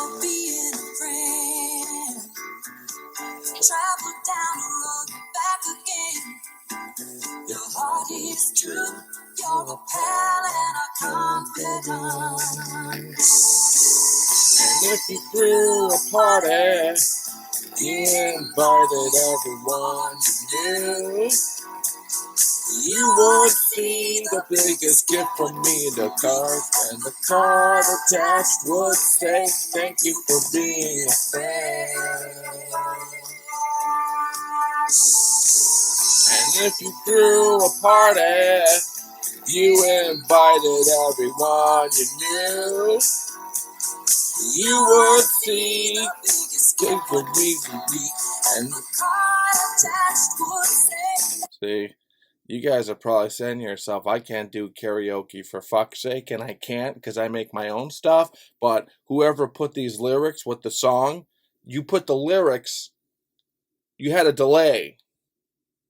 for being a friend. Travel down the road, back again. Your heart is true. You're a pal and a confidant. And if you threw a party, you invited everyone you knew, you would see the biggest gift from me, the card, and the card attached would say, thank you for being a friend. And if you threw a party, you invited everyone you knew, you would see the biggest gift from me, and the card attached would say. See? You guys are probably saying to yourself, I can't do karaoke for fuck's sake, and I can't because I make my own stuff, but whoever put these lyrics with the song, you put the lyrics, you had a delay.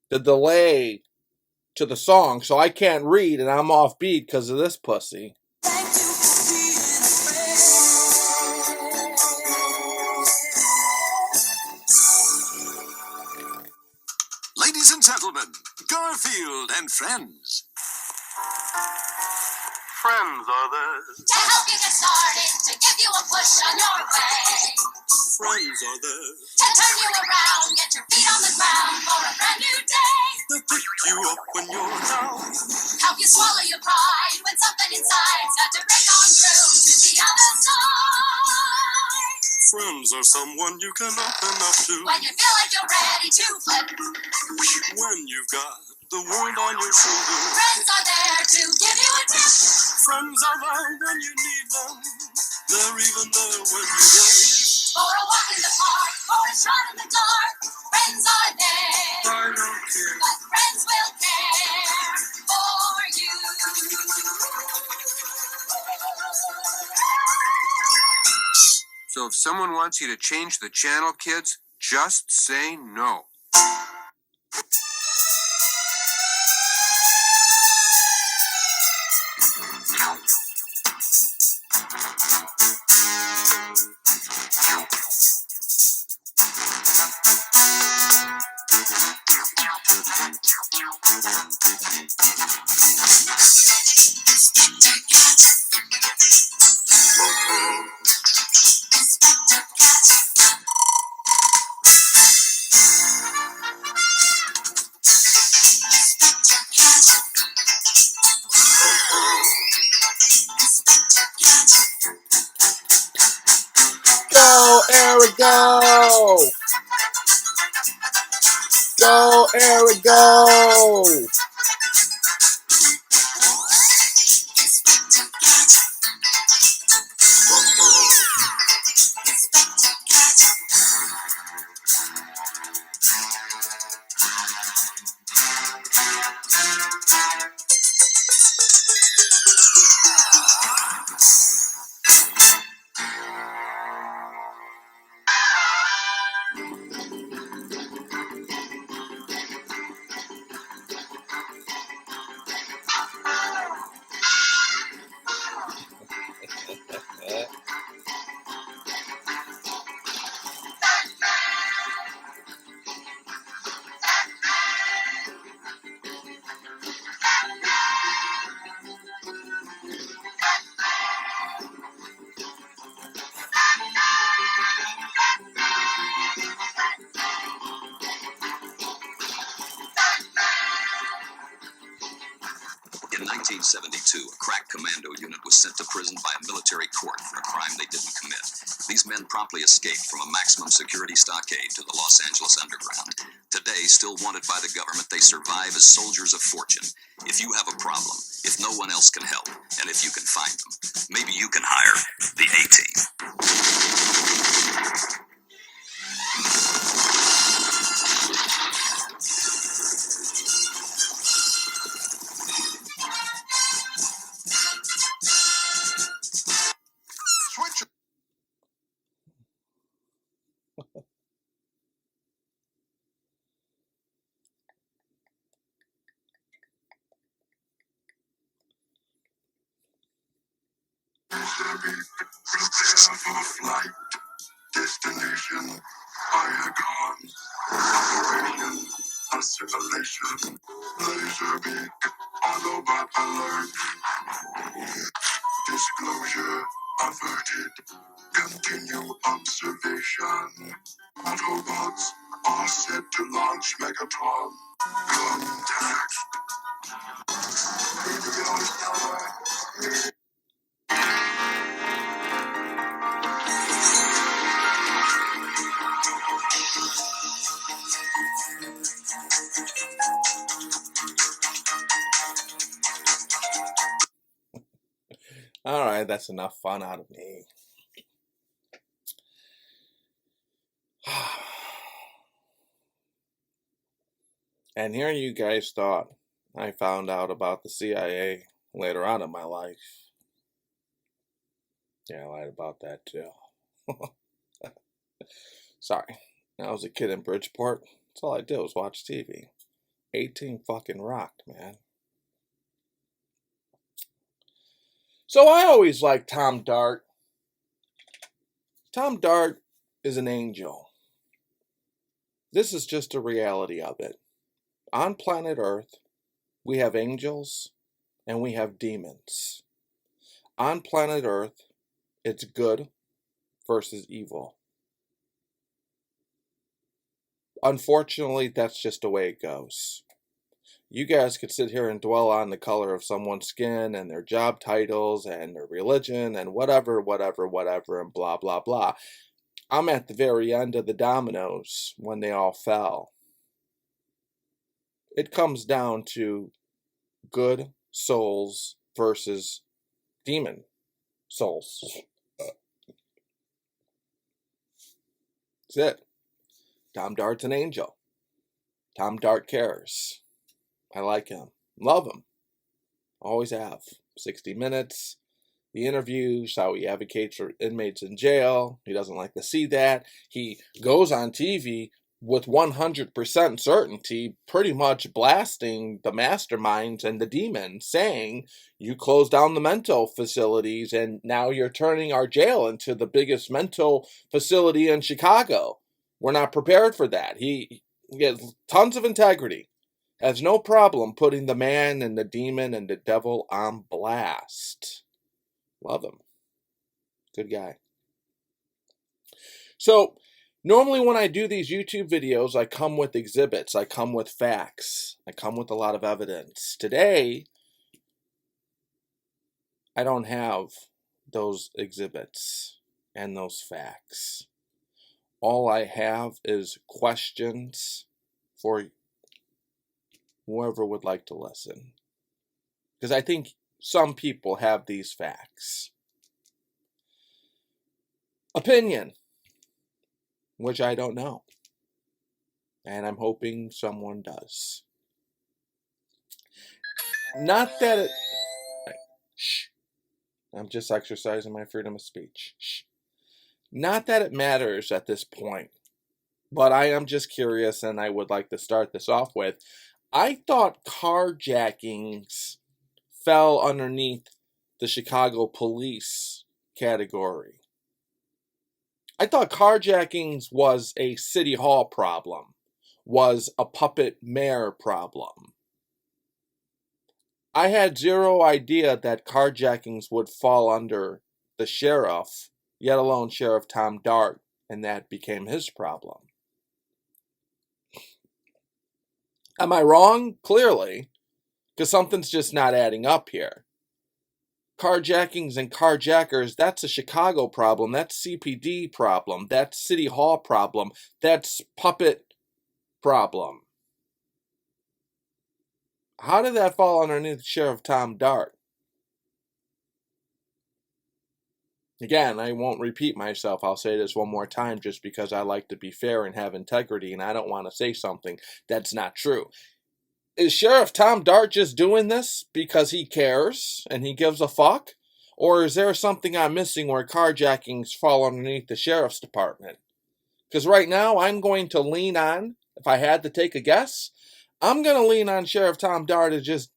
The delay to the song, so I can't read, and I'm off beat because of this pussy. Ladies and gentlemen, Garfield and friends. Friends are there to help you get started, to give you a push on your way. Friends are there to turn you around, get your feet on the ground for a brand new day. to pick you up when you're down. Help you swallow your pride when something inside's got to break on through to the other side. Friends are someone you can open up to When you feel like you're ready to flip, when you've got the world on your shoulders. friends are there to give you a tip. Friends are there when you need them. They're even there when you don't. For a walk in the park, or a shot in the dark, friends are there. I don't care. But friends will care for you. So if someone wants you to change the channel, kids, just say no. Go, Eric, go! Go, Eric, go! In 1972, a crack commando unit was sent to prison by a military court for a crime they didn't commit. These men promptly escaped from a maximum security stockade to the Los Angeles underground. Today, still wanted by the government, they survive as soldiers of fortune. If you have a problem, if no one else can help, and if you can find them, maybe you can hire the A-Team. Switch. Prepare for flight. Mission, Iacon, Operation, Assimilation, Laser Beak, Autobot Alert, Disclosure averted, continue observation. Autobots are set to launch Megatron. Contact. All right, that's enough fun out of me. And here you guys thought I found out about the CIA later on in my life. Yeah, I lied about that too. Sorry. I was a kid in Bridgeport. That's all I did was watch TV. 18 fucking rocked, man. So I always liked Tom Dart. Tom Dart is an angel. This is just a reality of it. On planet Earth, we have angels and we have demons. On planet Earth, it's good versus evil. Unfortunately, that's just the way it goes. You guys could sit here and dwell on the color of someone's skin and their job titles and their religion and whatever, and blah, blah, blah. I'm at the very end of the dominoes when they all fell. It comes down to good souls versus demon souls. That's it. Tom Dart's an angel. Tom Dart cares. I like him. Love him. Always have. 60 Minutes, the interviews, how he advocates for inmates in jail. He doesn't like to see that. He goes on TV with 100% certainty, pretty much blasting the masterminds and the demons, saying, you close down the mental facilities and now you're turning our jail into the biggest mental facility in Chicago. We're not prepared for that. He has tons of integrity. Has no problem putting the man and the demon and the devil on blast. Love him. Good guy. So, normally when I do these YouTube videos, I come with exhibits. I come with facts. I come with a lot of evidence. Today, I don't have those exhibits and those facts. All I have is questions for whoever would like to listen. Because I think some people have these facts. Opinion, which I don't know. And I'm hoping someone does. Not that it... Shh. I'm just exercising my freedom of speech. Shh. Not that it matters at this point. But I am just curious, and I would like to start this off with, I thought carjackings fell underneath the Chicago police category. I thought carjackings was a city hall problem, was a puppet mayor problem. I had zero idea that carjackings would fall under the sheriff, yet alone Sheriff Tom Dart, and that became his problem. Am I wrong? Clearly. Because something's just not adding up here. Carjackings and carjackers, that's a Chicago problem. That's CPD problem. That's City Hall problem. That's puppet problem. How did that fall underneath Sheriff Tom Dart? Again, I won't repeat myself. I'll say this one more time just because I like to be fair and have integrity, and I don't want to say something that's not true. Is Sheriff Tom Dart just doing this because he cares and he gives a fuck? Or is there something I'm missing where carjackings fall underneath the sheriff's department? Because right now I'm going to lean on, if I had to take a guess, I'm going to lean on Sheriff Tom Dart as just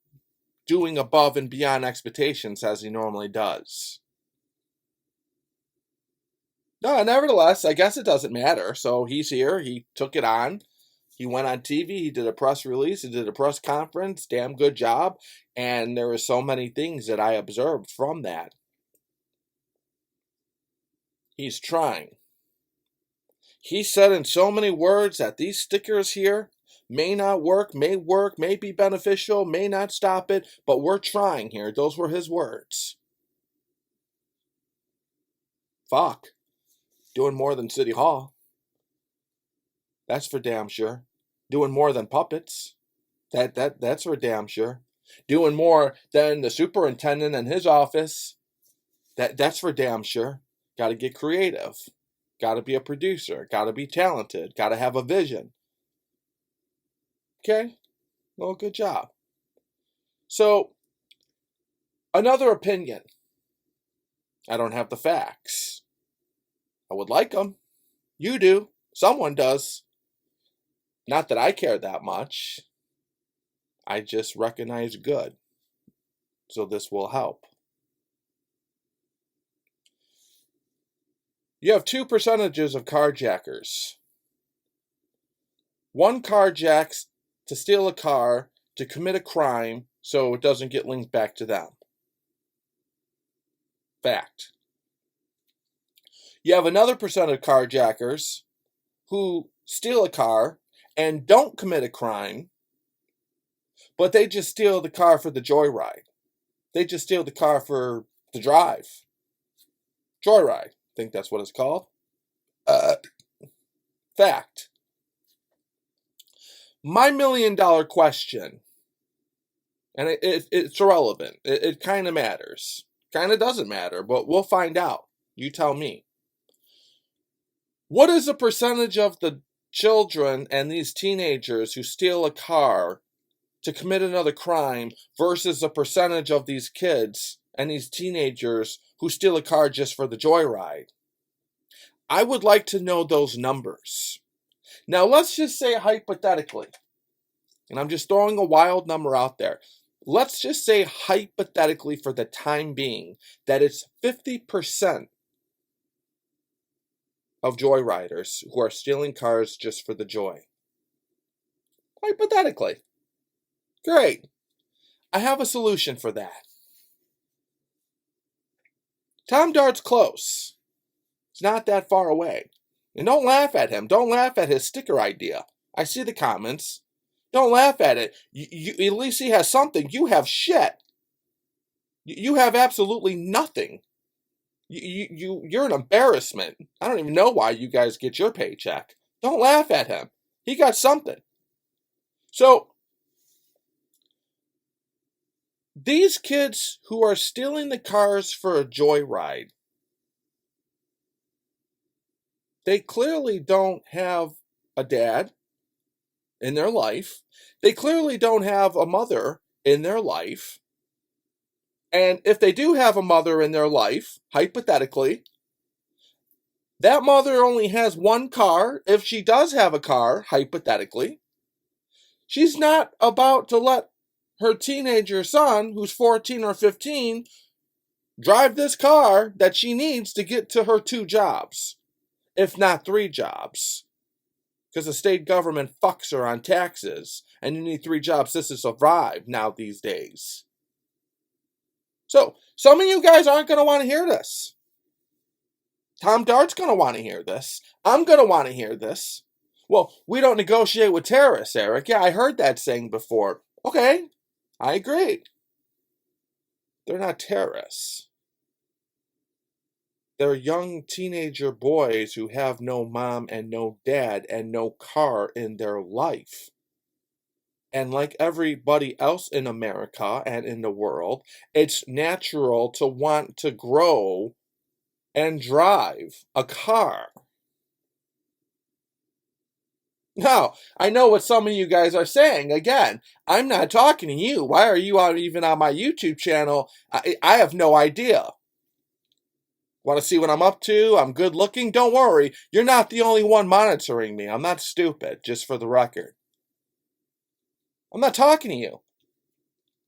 doing above and beyond expectations as he normally does. No, nevertheless, I guess it doesn't matter. So he's here. He took it on. He went on TV. He did a press release. He did a press conference. Damn good job. And there were so many things that I observed from that. He's trying. He said in so many words that these stickers here may not work, may be beneficial, may not stop it, but we're trying here. Those were his words. Fuck. Doing more than City Hall. That's for damn sure. Doing more than puppets. That's for damn sure. Doing more than the superintendent and his office. That's for damn sure. Got to get creative. Got to be a producer. Got to be talented. Got to have a vision. Okay? Well, good job. So, another opinion. I don't have the facts. I would like them. You do. Someone does. Not that I care that much. I just recognize good. So this will help. You have two percentages of carjackers. One carjacks to steal a car to commit a crime so it doesn't get linked back to them. Fact. You have another percent of carjackers who steal a car and don't commit a crime, but they just steal the car for the joyride. They just steal the car for the drive. Joyride. I think that's what it's called. Fact. My $1 million question, and it's irrelevant. It kind of matters. Kind of doesn't matter, but we'll find out. You tell me. What is the percentage of the children and these teenagers who steal a car to commit another crime versus the percentage of these kids and these teenagers who steal a car just for the joyride? I would like to know those numbers. Now, let's just say hypothetically, and I'm just throwing a wild number out there. Let's just say hypothetically for the time being that it's 50% of joyriders who are stealing cars just for the joy. Hypothetically. Great. I have a solution for that. Tom Dart's close. It's not that far away. And don't laugh at him. Don't laugh at his sticker idea. I see the comments. Don't laugh at it. At least he has something. You have shit. You have absolutely nothing. You're an embarrassment. I don't even know why you guys get your paycheck. Don't laugh at him. He got something. So, these kids who are stealing the cars for a joyride, they clearly don't have a dad in their life. They clearly don't have a mother in their life. And if they do have a mother in their life, hypothetically, that mother only has one car. If she does have a car, hypothetically, she's not about to let her teenager son, who's 14 or 15, drive this car that she needs to get to her 2 jobs, if not 3 jobs. Because the state government fucks her on taxes, and you need 3 jobs just to survive now these days. So, some of you guys aren't going to want to hear this. Tom Dart's going to want to hear this. I'm going to want to hear this. Well, we don't negotiate with terrorists, Eric. Yeah, I heard that saying before. Okay, I agree. They're not terrorists. They're young teenager boys who have no mom and no dad and no car in their life. And like everybody else in America and in the world, it's natural to want to grow and drive a car. Now, I know what some of you guys are saying. Again, I'm not talking to you. Why are you even on my YouTube channel? I have no idea. Want to see what I'm up to? I'm good looking? Don't worry. You're not the only one monitoring me. I'm not stupid, just for the record. I'm not talking to you.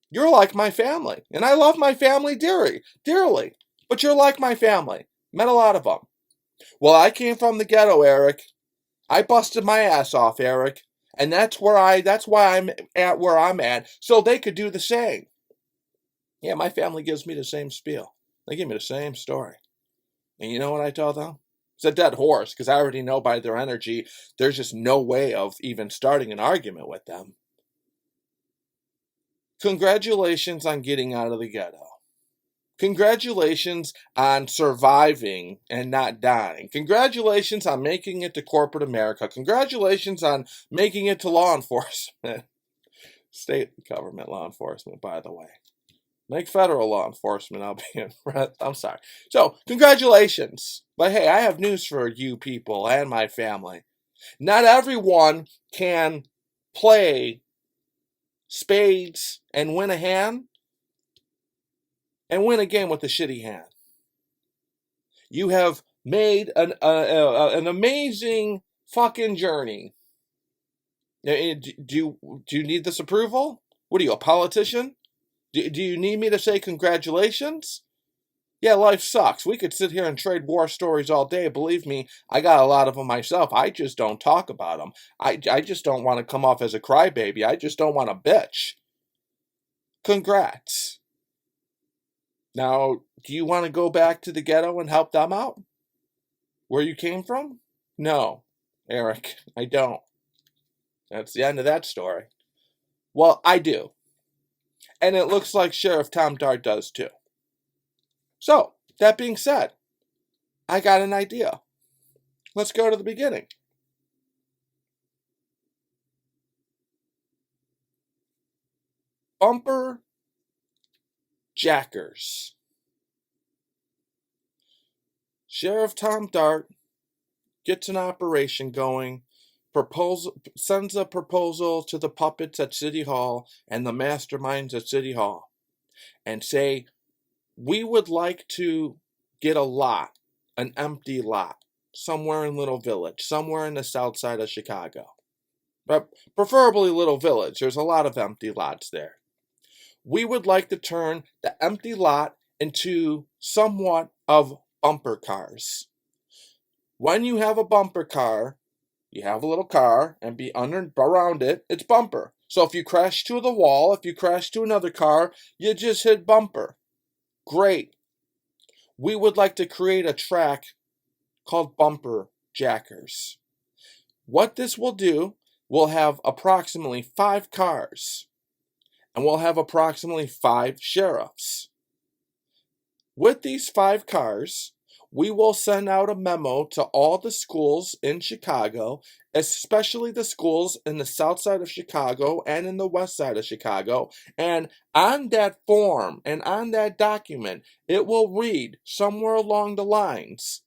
You're like my family. And I love my family dearly. But you're like my family. Met a lot of them. Well, I came from the ghetto, Eric. I busted my ass off, Eric. And that's why I'm at where I'm at, so they could do the same. Yeah, my family gives me the same spiel. They give me the same story. And you know what I tell them? It's a dead horse, because I already know by their energy, there's just no way of even starting an argument with them. Congratulations on getting out of the ghetto. Congratulations on surviving and not dying. Congratulations on making it to corporate America. Congratulations on making it to law enforcement. State government law enforcement, by the way. Make federal law enforcement, I'll be impressed. I'm sorry. So, congratulations. But hey, I have news for you people and my family. Not everyone can play spades and win a hand and win a game with a shitty hand. You have made an amazing fucking journey. Do you need this approval? What are you, a politician? Do you need me to say congratulations? Yeah, life sucks. We could sit here and trade war stories all day. Believe me, I got a lot of them myself. I just don't talk about them. I just don't want to come off as a crybaby. I just don't want to bitch. Congrats. Now, do you want to go back to the ghetto and help them out? Where you came from? No, Eric, I don't. That's the end of that story. Well, I do. And it looks like Sheriff Tom Dart does too. So, that being said, I got an idea. Let's go to the beginning. Bumper jackers. Sheriff Tom Dart gets an operation going, sends a proposal to the puppets at City Hall and the masterminds at City Hall, and say, we would like to get a lot, an empty lot, somewhere in Little Village, somewhere in the south side of Chicago. But preferably Little Village. There's a lot of empty lots there. We would like to turn the empty lot into somewhat of bumper cars. When you have a bumper car, you have a little car, and around it, it's bumper. So if you crash to the wall, if you crash to another car, you just hit bumper. Great. We would like to create a track called Bumper Jackers. What this will do, we'll have approximately 5 cars, and we'll have approximately 5 sheriffs. With these 5 cars, we will send out a memo to all the schools in Chicago, especially the schools in the south side of Chicago and in the west side of Chicago. And on that form and on that document, it will read somewhere along the lines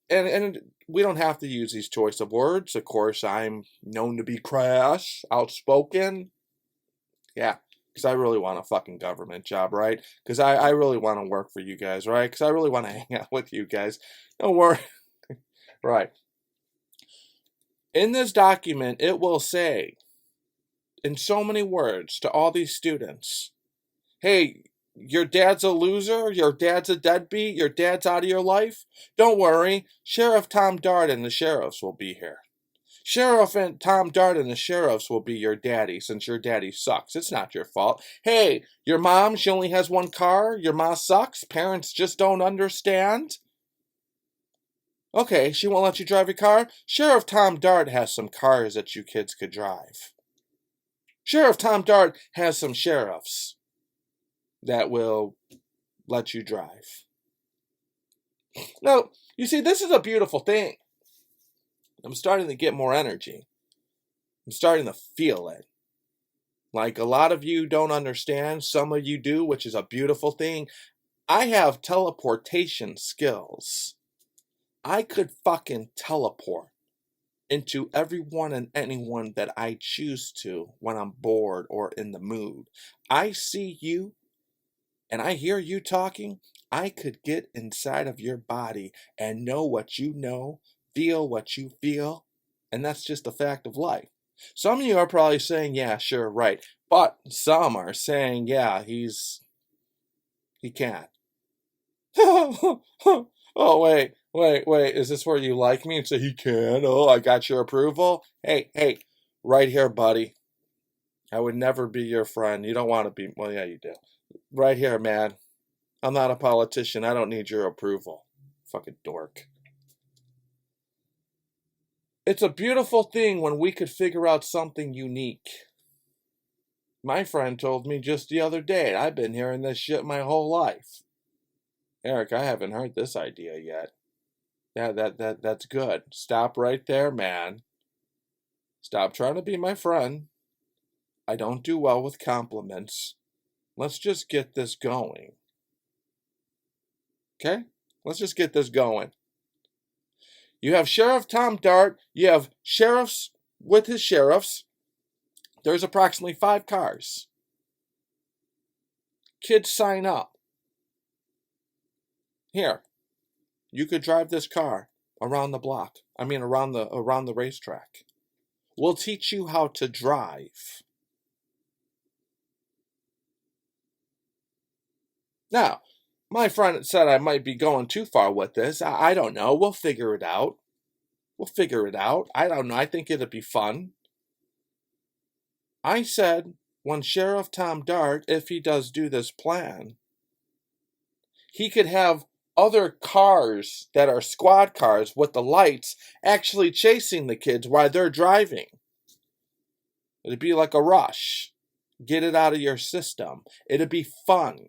and we don't have to use these choice of words. Of course, I'm known to be crass, outspoken. Yeah. Because I really want a fucking government job, right? Because I really want to work for you guys, right? Because I really want to hang out with you guys. Don't worry. Right. In this document, it will say, in so many words, to all these students, hey, your dad's a loser, your dad's a deadbeat, your dad's out of your life? Don't worry, Sheriff Tom Dart and the sheriffs will be here. Sheriff and Tom Dart and the sheriffs will be your daddy, since your daddy sucks. It's not your fault. Hey, your mom, she only has 1 car. Your mom sucks. Parents just don't understand. Okay, she won't let you drive your car. Sheriff Tom Dart has some cars that you kids could drive. Sheriff Tom Dart has some sheriffs that will let you drive. Now, you see, this is a beautiful thing. I'm starting to get more energy. I'm starting to feel it. Like a lot of you don't understand, some of you do, which is a beautiful thing. I have teleportation skills. I could fucking teleport into everyone and anyone that I choose to when I'm bored or in the mood. I see you and I hear you talking. I could get inside of your body and know what you know, feel what you feel, and that's just a fact of life. Some of you are probably saying, yeah, sure, right. But some are saying, yeah, he can't. Oh, wait, Wait, is this where you like me? And say, he can. Oh, I got your approval. Hey, right here, buddy. I would never be your friend. You don't want to be. Well, yeah, you do. Right here, man. I'm not a politician. I don't need your approval. Fucking dork. It's a beautiful thing when we could figure out something unique. My friend told me just the other day, I've been hearing this shit my whole life. Eric, I haven't heard this idea yet. Yeah, that's good. Stop right there, man. Stop trying to be my friend. I don't do well with compliments. Let's just get this going. Okay? Let's just get this going. You have Sheriff Tom Dart. You have sheriffs with his sheriffs. There's approximately 5 cars. Kids sign up. Here, you could drive this car around the block. Around the racetrack. We'll teach you how to drive. Now, my friend said I might be going too far with this. I don't know. We'll figure it out. I don't know. I think it'd be fun. I said, when Sheriff Tom Dart, if he does do this plan, he could have other cars that are squad cars with the lights actually chasing the kids while they're driving. It'd be like a rush. Get it out of your system. It'd be fun.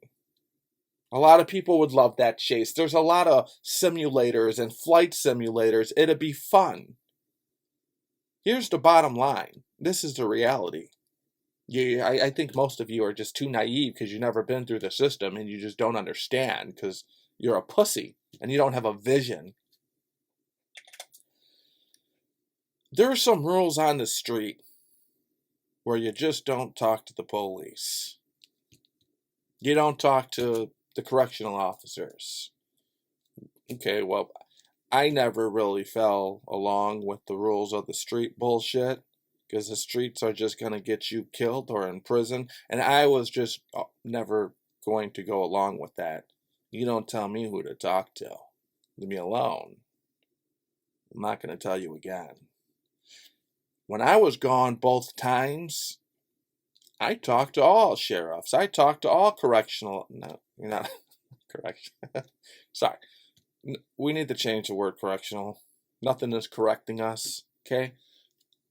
A lot of people would love that chase. There's a lot of simulators and flight simulators. It'd be fun. Here's the bottom line. This is the reality. I think most of you are just too naive because you've never been through the system and you just don't understand because you're a pussy and you don't have a vision. There are some rules on the street where you just don't talk to the police. You don't talk to the correctional officers. Okay, well, I never really fell along with the rules of the street bullshit because the streets are just going to get you killed or in prison, and I was just never going to go along with that. You don't tell me who to talk to. Leave me alone. I'm not going to tell you again. When I was gone both times, I talked to all sheriffs. I talked to all correctional... No, you're not... correction. Sorry. We need to change the word correctional. Nothing is correcting us, okay?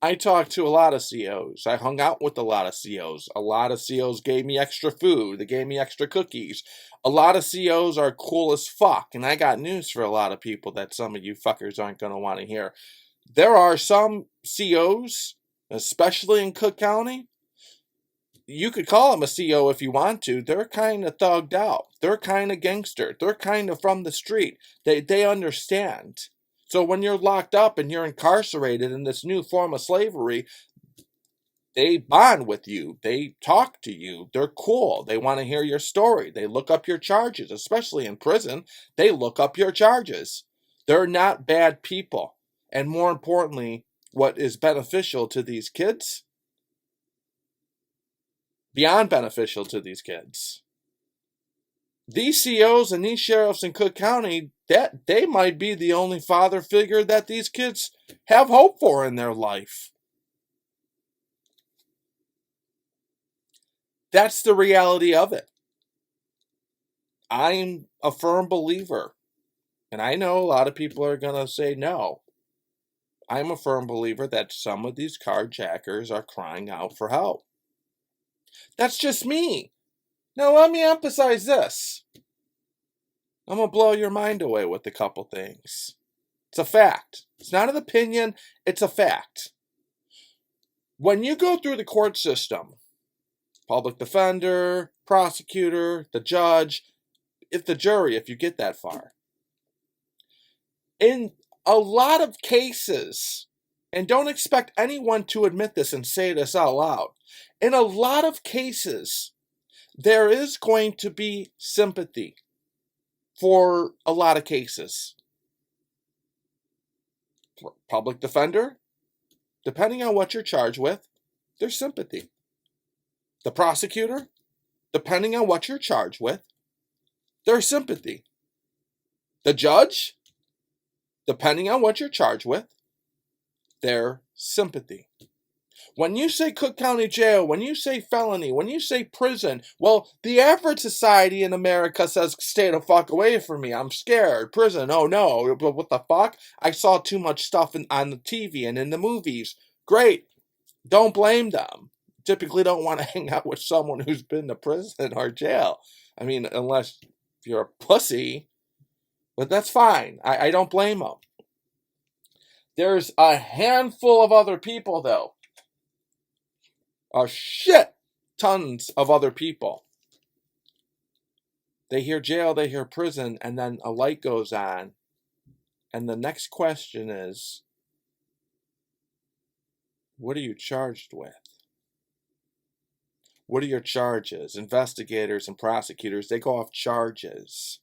I talked to a lot of COs. I hung out with a lot of COs. A lot of COs gave me extra food. They gave me extra cookies. A lot of COs are cool as fuck. And I got news for a lot of people that some of you fuckers aren't going to want to hear. There are some COs, especially in Cook County, you could call them a CO if you want to. They're kind of thugged out. They're kind of gangster. They're kind of from the street. They understand. So when you're locked up and you're incarcerated in this new form of slavery, they bond with you. They talk to you. They're cool. They want to hear your story. They look up your charges, especially in prison. They look up your charges. They're not bad people. And more importantly, what is beneficial to these kids? Beyond beneficial to these kids. These COs and these sheriffs in Cook County, that they might be the only father figure that these kids have hope for in their life. That's the reality of it. I'm a firm believer, and I know a lot of people are going to say no. I'm a firm believer that some of these carjackers are crying out for help. That's just me. Now let me emphasize this. I'm going to blow your mind away with a couple things. It's a fact. It's not an opinion. It's a fact. When you go through the court system, public defender, prosecutor, the judge, if you get that far, in a lot of cases, and don't expect anyone to admit this and say this out loud, in a lot of cases, there is going to be sympathy for a lot of cases. For public defender, depending on what you're charged with, there's sympathy. The prosecutor, depending on what you're charged with, there's sympathy. The judge, depending on what you're charged with, their sympathy. When you say Cook County Jail, when you say felony, when you say prison, well, the average society in America says, stay the fuck away from me. I'm scared. Prison, oh no. But what the fuck? I saw too much stuff on the TV and in the movies. Great. Don't blame them. Typically don't want to hang out with someone who's been to prison or jail. I mean, unless you're a pussy. But that's fine. I don't blame them. There's a handful of other people, though. A shit tons of other people. They hear jail, they hear prison, and then a light goes on. And the next question is, what are you charged with? What are your charges? Investigators and prosecutors, they go off charges.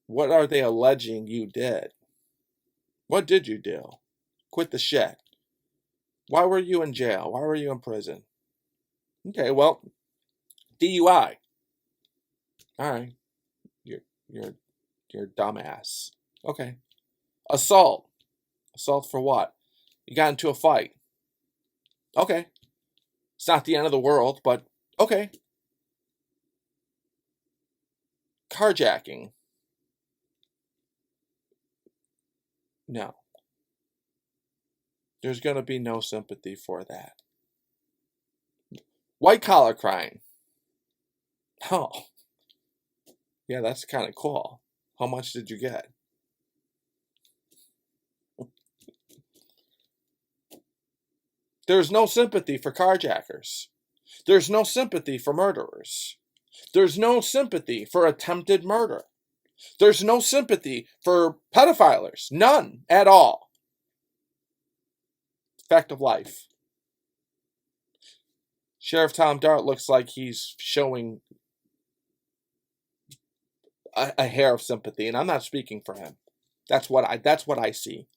What are they alleging you did? What did you do? Quit the shit. Why were you in jail? Why were you in prison? Okay, well, DUI. All right, you're a dumbass. Okay, assault. Assault for what? You got into a fight. Okay, it's not the end of the world, but okay. Carjacking. No. There's going to be no sympathy for that. White collar crime. Oh. Yeah, that's kind of cool. How much did you get? There's no sympathy for carjackers. There's no sympathy for murderers. There's no sympathy for attempted murder. There's no sympathy for pedophilers. None at all. Fact of life. Sheriff Tom Dart looks like he's showing a hair of sympathy, and I'm not speaking for him. That's what I see.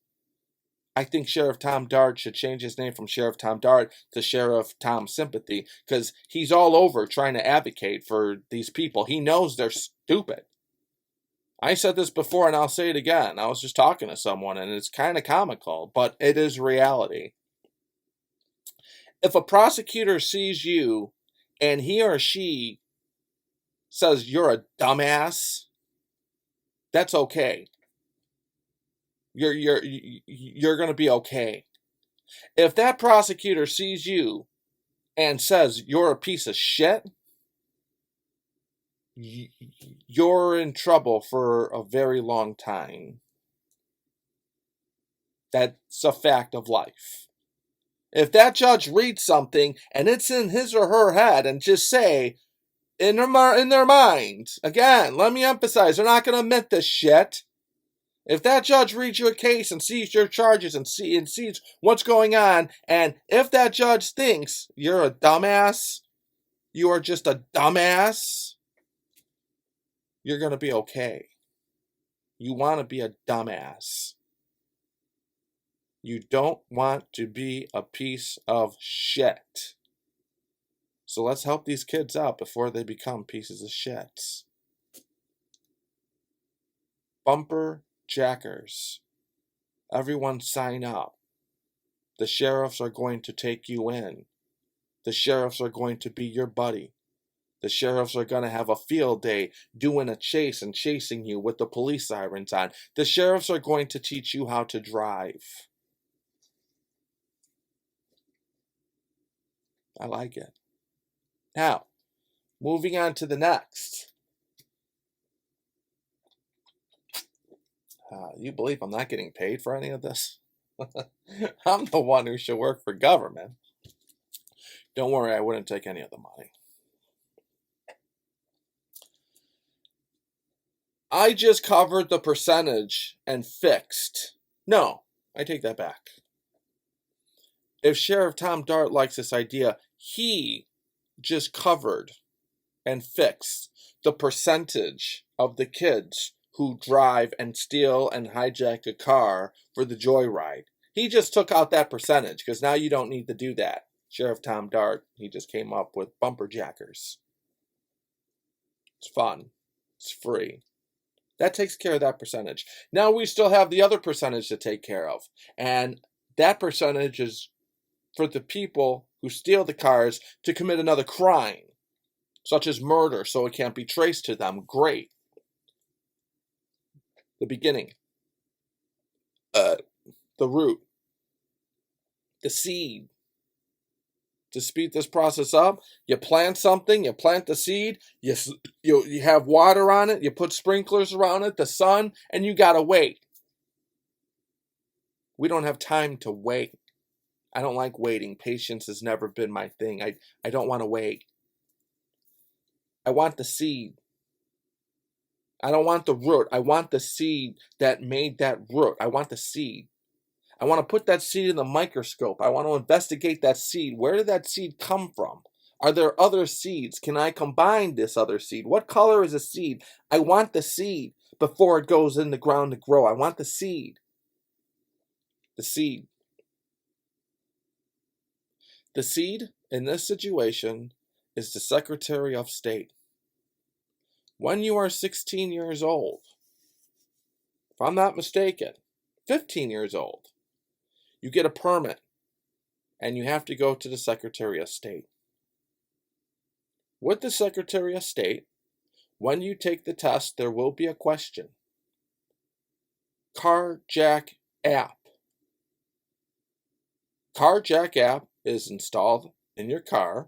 I think Sheriff Tom Dart should change his name from Sheriff Tom Dart to Sheriff Tom Sympathy, because he's all over trying to advocate for these people. He knows they're stupid. I said this before, and I'll say it again. I was just talking to someone, and it's kind of comical, but it is reality. If a prosecutor sees you and he or she says you're a dumbass, that's okay. You're going to be okay. If that prosecutor sees you and says you're a piece of shit, you're in trouble for a very long time. That's a fact of life. If that judge reads something and it's in his or her head, and just say, in their mind, again, let me emphasize, they're not going to admit this shit. If that judge reads you a case and sees your charges and sees what's going on, and if that judge thinks you're a dumbass, you are just a dumbass, you're going to be okay. You want to be a dumbass. You don't want to be a piece of shit. So let's help these kids out before they become pieces of shit. Bumper jackers. Everyone sign up. The sheriffs are going to take you in. The sheriffs are going to be your buddy. The sheriffs are going to have a field day doing a chase and chasing you with the police sirens on. The sheriffs are going to teach you how to drive. I like it. Now, moving on to the next. You believe I'm not getting paid for any of this? I'm the one who should work for government. Don't worry, I wouldn't take any of the money. I just covered the percentage and fixed. No, I take that back. If Sheriff Tom Dart likes this idea, he just covered and fixed the percentage of the kids who drive and steal and hijack a car for the joyride. He just took out that percentage, because now you don't need to do that. Sheriff Tom Dart, he just came up with bumper jackers. It's fun. It's free. That takes care of that percentage. Now we still have the other percentage to take care of. And that percentage is for the people who steal the cars to commit another crime, such as murder, so it can't be traced to them. Great. The beginning. The root. The seed. To speed this process up, you plant something, you plant the seed, you have water on it, you put sprinklers around it, the sun, and you gotta wait. We don't have time to wait. I don't like waiting. Patience has never been my thing. I don't want to wait. I want the seed. I don't want the root. I want the seed that made that root. I want the seed. I want to put that seed in the microscope. I want to investigate that seed. Where did that seed come from? Are there other seeds? Can I combine this other seed? What color is a seed? I want the seed before it goes in the ground to grow. I want the seed. The seed. The seed in this situation is the Secretary of State. When you are 16 years old, if I'm not mistaken, 15 years old, you get a permit and you have to go to the Secretary of State. With the Secretary of State, when you take the test, there will be a question. Carjack app. Carjack app is installed in your car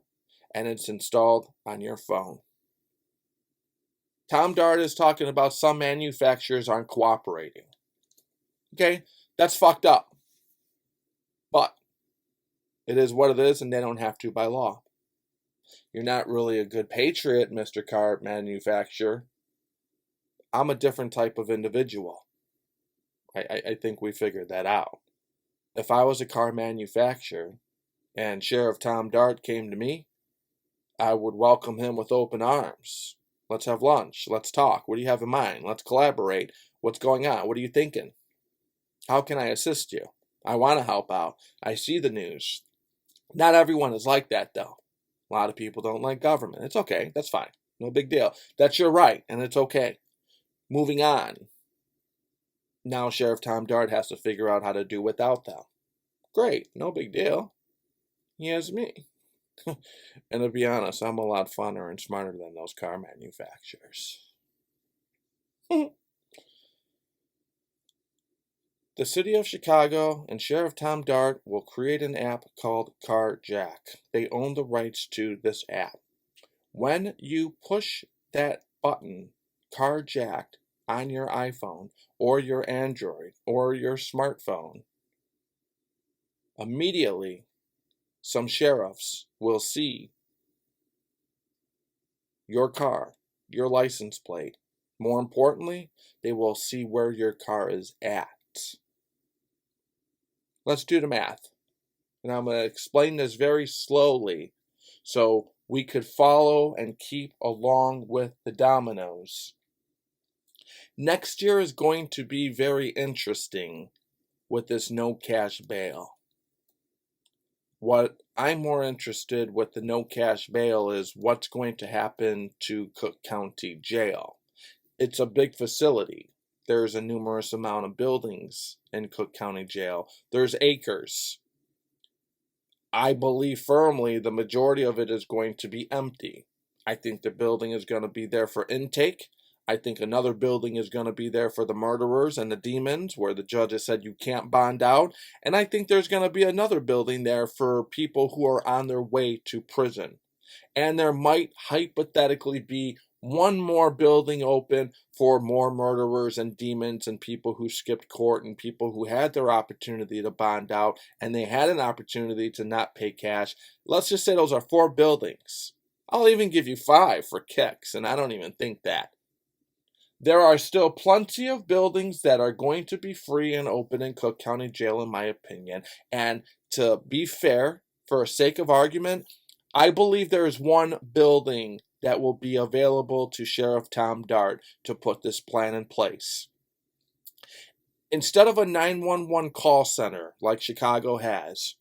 and it's installed on your phone. Tom Dart is talking about some manufacturers aren't cooperating. Okay, that's fucked up. But it is what it is, and they don't have to by law. You're not really a good patriot, Mr. Car Manufacturer. I'm a different type of individual. I think we figured that out. If I was a car manufacturer and Sheriff Tom Dart came to me, I would welcome him with open arms. Let's have lunch. Let's talk. What do you have in mind? Let's collaborate. What's going on? What are you thinking? How can I assist you? I want to help out. I see the news. Not everyone is like that, though. A lot of people don't like government. It's okay. That's fine. No big deal. That's your right, and it's okay. Moving on. Now Sheriff Tom Dart has to figure out how to do without them. Great. No big deal. He has me. And to be honest, I'm a lot funner and smarter than those car manufacturers. The city of Chicago and Sheriff Tom Dart will create an app called Carjack. They own the rights to this app. When you push that button, Carjacked, on your iPhone or your Android or your smartphone, immediately some sheriffs will see your car, your license plate. More importantly, they will see where your car is at. Let's do the math. And I'm going to explain this very slowly so we could follow and keep along with the dominoes. Next year is going to be very interesting with this no cash bail. What I'm more interested with the no cash bail is what's going to happen to Cook County Jail. It's a big facility. There's a numerous amount of buildings in Cook County Jail. There's acres. I believe firmly the majority of it is going to be empty. I think the building is going to be there for intake. I think another building is going to be there for the murderers and the demons, where the judge has said you can't bond out. And I think there's going to be another building there for people who are on their way to prison. And there might hypothetically be one more building open for more murderers and demons and people who skipped court and people who had their opportunity to bond out and they had an opportunity to not pay cash. Let's just say those are 4 buildings. I'll even give you 5 for kicks, and I don't even think that. There are still plenty of buildings that are going to be free and open in Cook County Jail, in my opinion. And to be fair, for sake of argument, I believe there is one building that will be available to Sheriff Tom Dart to put this plan in place. Instead of a 911 call center like Chicago has,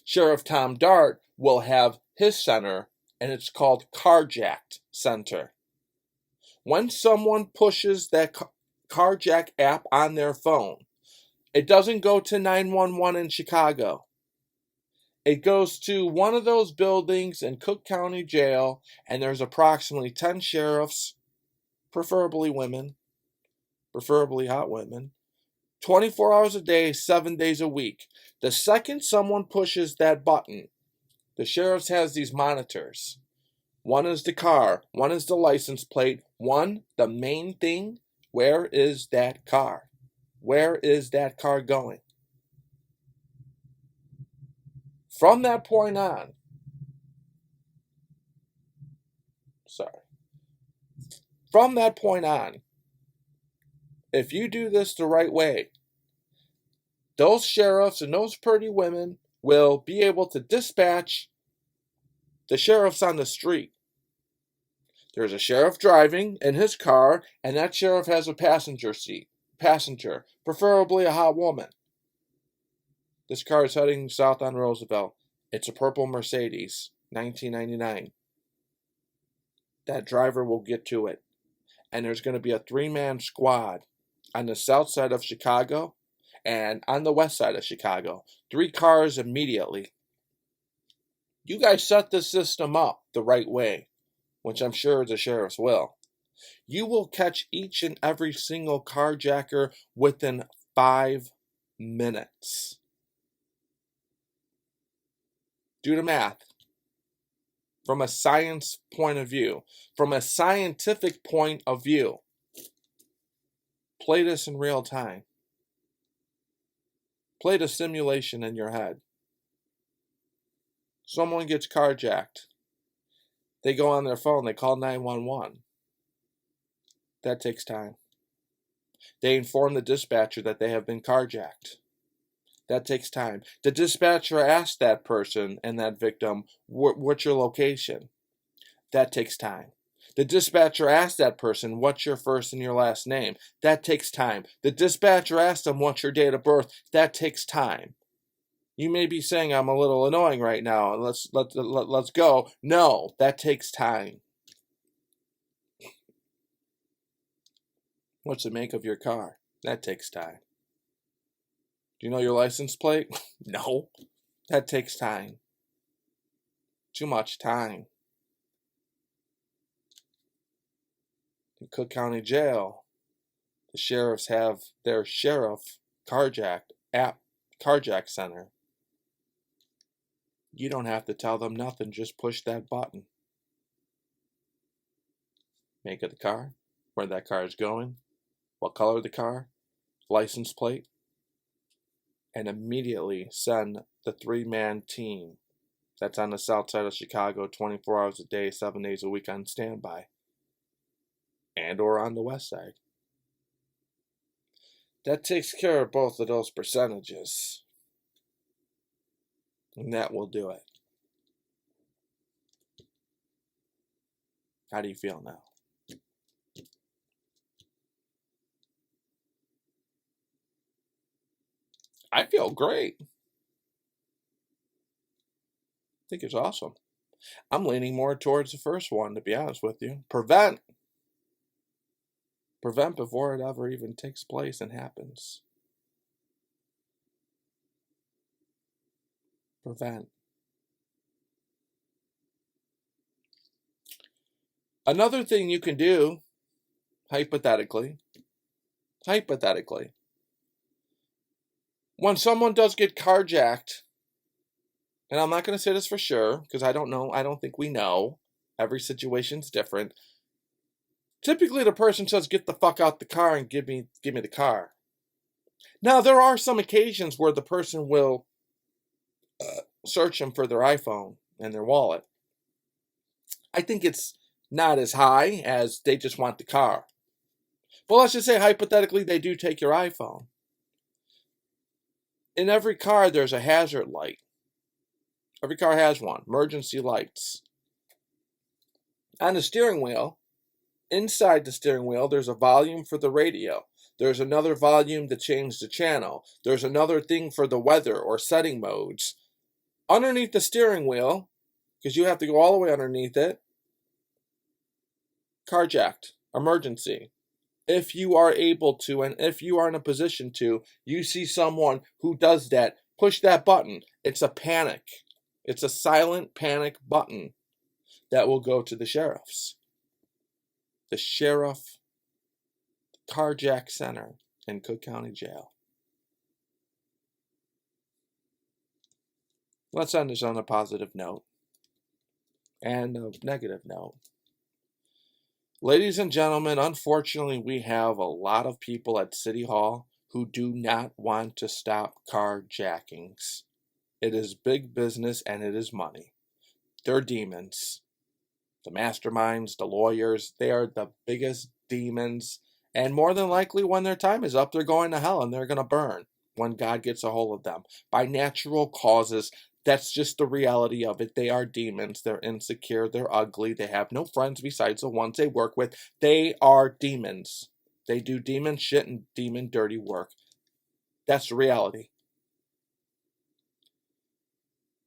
Sheriff Tom Dart will have his center, and it's called Carjacked Center. When someone pushes that carjack app on their phone. It doesn't go to 911 in Chicago. It goes to one of those buildings in Cook County Jail, and there's approximately 10 sheriffs, preferably women, preferably hot women, 24 hours a day, 7 days a week. The second someone pushes that button, the sheriffs has these monitors. One is the car, one is the license plate, one, the main thing, where is that car? Where is that car going? From that point on, if you do this the right way, those sheriffs and those pretty women will be able to dispatch the sheriffs on the street. There's a sheriff driving in his car, and that sheriff has a passenger, preferably a hot woman. This car is heading south on Roosevelt. It's a purple Mercedes, 1999. That driver will get to it. And there's going to be a 3-man squad on the south side of Chicago and on the west side of Chicago. 3 cars immediately. You guys set the system up the right way, which I'm sure the sheriffs will. You will catch each and every single carjacker within 5 minutes. Do the math. From a science point of view, from a scientific point of view, play this in real time. Play the simulation in your head. Someone gets carjacked. They go on their phone, they call 911. That takes time. They inform the dispatcher that they have been carjacked. That takes time. The dispatcher asks that person and that victim, what's your location? That takes time. The dispatcher asks that person, what's your first and your last name? That takes time. The dispatcher asks them, what's your date of birth? That takes time. You may be saying, I'm a little annoying right now. Let's go. No, that takes time. What's the make of your car? That takes time. Do you know your license plate? No. That takes time. Too much time. In Cook County Jail, the sheriffs have their sheriff carjack center. You don't have to tell them nothing, just push that button. Make of the car, where that car is going, what color of the car, license plate, and immediately send the 3-man team that's on the south side of Chicago 24 hours a day, 7 days a week on standby, and or on the west side. That takes care of both of those percentages. And that will do it. How do you feel now? I feel great. I think it's awesome. I'm leaning more towards the first one, to be honest with you. Prevent. Prevent before it ever even takes place and happens. Prevent. Another thing you can do, hypothetically, when someone does get carjacked, and I'm not going to say this for sure, because I don't know, I don't think we know. Every situation's different. Typically, the person says, get the fuck out the car and give me the car. Now, there are some occasions where the person will search them for their iPhone and their wallet. I think it's not as high as they just want the car. But let's just say, hypothetically, they do take your iPhone. In every car, there's a hazard light. Every car has one. Emergency lights. On the steering wheel, inside the steering wheel, there's a volume for the radio. There's another volume to change the channel. There's another thing for the weather or setting modes. Underneath the steering wheel, because you have to go all the way underneath it, carjacked, emergency. if you are able to, and if you are in a position to, you see someone who does that, push that button. It's a panic. It's a silent panic button that will go to the sheriffs. The sheriff carjack center in Cook County Jail. Let's end this on a positive note and a negative note. Ladies and gentlemen, unfortunately, we have a lot of people at City Hall who do not want to stop carjackings. It is big business and it is money. They're demons. The masterminds, the lawyers, they are the biggest demons. And more than likely, when their time is up, they're going to hell and they're going to burn when God gets a hold of them. By natural causes, that's just the reality of it. They are demons. They're insecure. They're ugly. They have no friends besides the ones they work with. They are demons. They do demon shit and demon dirty work. That's the reality.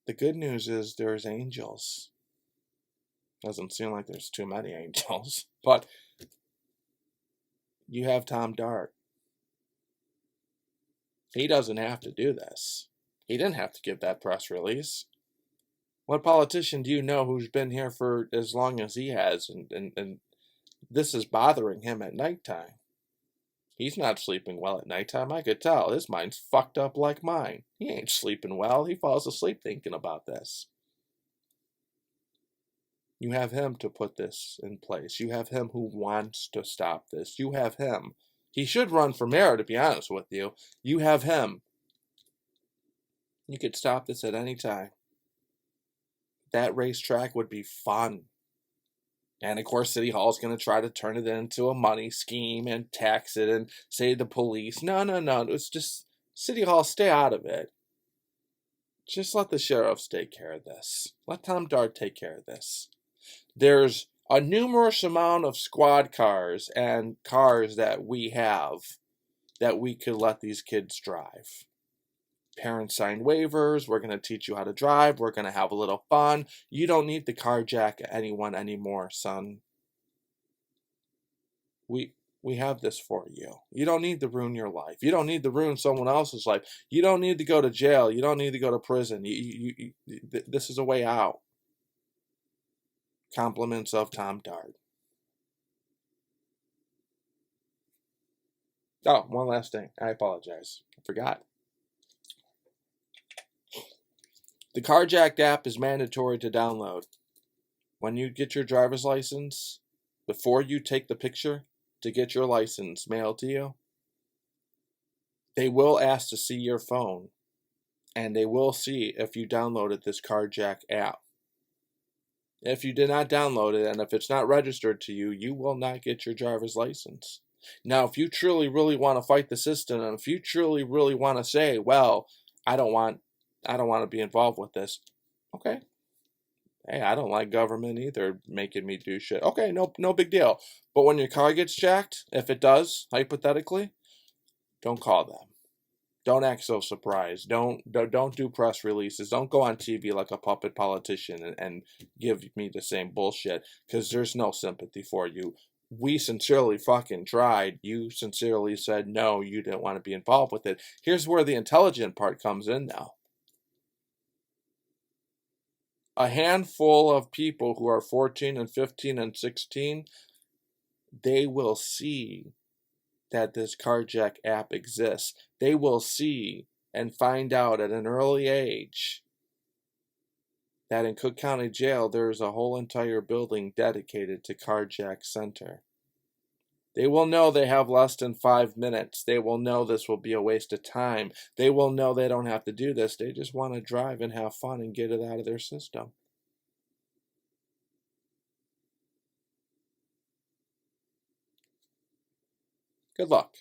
The good news is there's angels. Doesn't seem like there's too many angels, but you have Tom Dart. He doesn't have to do this. He didn't have to give that press release. What politician do you know who's been here for as long as he has, and this is bothering him at nighttime? He's not sleeping well at nighttime. I could tell. His mind's fucked up like mine. He ain't sleeping well. He falls asleep thinking about this. You have him to put this in place. You have him who wants to stop this. You have him. He should run for mayor, to be honest with you. You have him. You could stop this at any time. That racetrack would be fun. And of course, City Hall is going to try to turn it into a money scheme and tax it and say the police. No. It's just City Hall, stay out of it. Just let the sheriffs take care of this. Let Tom Dart take care of this. There's a numerous amount of squad cars and cars that we have that we could let these kids drive. Parents sign waivers. We're going to teach you how to drive. We're going to have a little fun. You don't need to carjack anyone anymore, son. We have this for you. You don't need to ruin your life. You don't need to ruin someone else's life. You don't need to go to jail. You don't need to go to prison. This is a way out. Compliments of Tom Dart. Oh, one last thing. I apologize. I forgot. The Carjacked app is mandatory to download. When you get your driver's license, before you take the picture to get your license mailed to you, they will ask to see your phone, and they will see if you downloaded this Carjack app. If you did not download it, and if it's not registered to you, you will not get your driver's license. Now, if you truly, really want to fight the system, and if you truly, really want to say, well, I don't want to be involved with this. Okay. Hey, I don't like government either making me do shit. Okay, no big deal. But when your car gets jacked, if it does, hypothetically, don't call them. Don't act so surprised. Don't do press releases. Don't go on TV like a puppet politician and give me the same bullshit, because there's no sympathy for you. We sincerely fucking tried. You sincerely said no, you didn't want to be involved with it. Here's where the intelligent part comes in now. A handful of people who are 14 and 15 and 16, they will see that this Carjack app exists. They will see and find out at an early age that in Cook County Jail there's a whole entire building dedicated to Carjack Center. They will know they have less than 5 minutes. They will know this will be a waste of time. They will know they don't have to do this. They just want to drive and have fun and get it out of their system. Good luck.